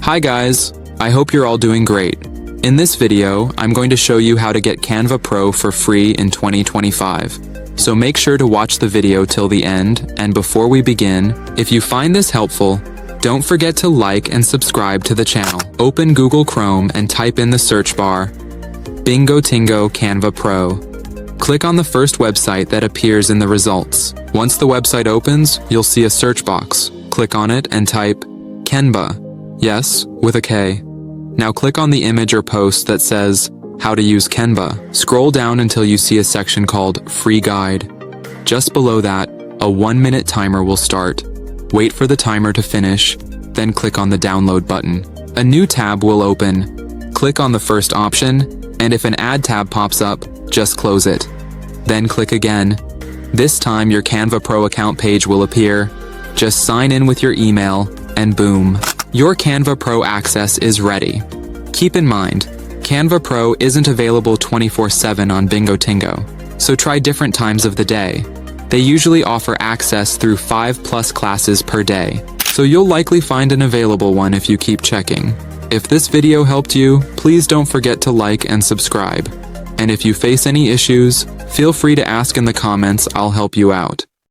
Hi guys, I hope you're all doing great. In this video, I'm going to show you how to get Canva Pro for free in 2025. So make sure to watch the video till the end, and before we begin, if you find this helpful, don't forget to like and subscribe to the channel. Open Google Chrome and type in the search bar, Bingo Tingo Canva Pro. Click on the first website that appears in the results. Once the website opens, you'll see a search box. Click on it and type Canva. Yes, with a K. Now click on the image or post that says, How to use Canva. Scroll down until you see a section called Free Guide. Just below that, a 1-minute timer will start. Wait for the timer to finish, then click on the download button. A new tab will open. Click on the first option, and if an ad tab pops up, just close it. Then click again. This time your Canva Pro account page will appear. Just sign in with your email, and boom. Your Canva Pro access is ready. Keep in mind, Canva Pro isn't available 24/7 on Bingo Tingo, so try different times of the day. They usually offer access through 5+ classes per day, so you'll likely find an available one if you keep checking. If this video helped you, please don't forget to like and subscribe. And if you face any issues, feel free to ask in the comments, I'll help you out.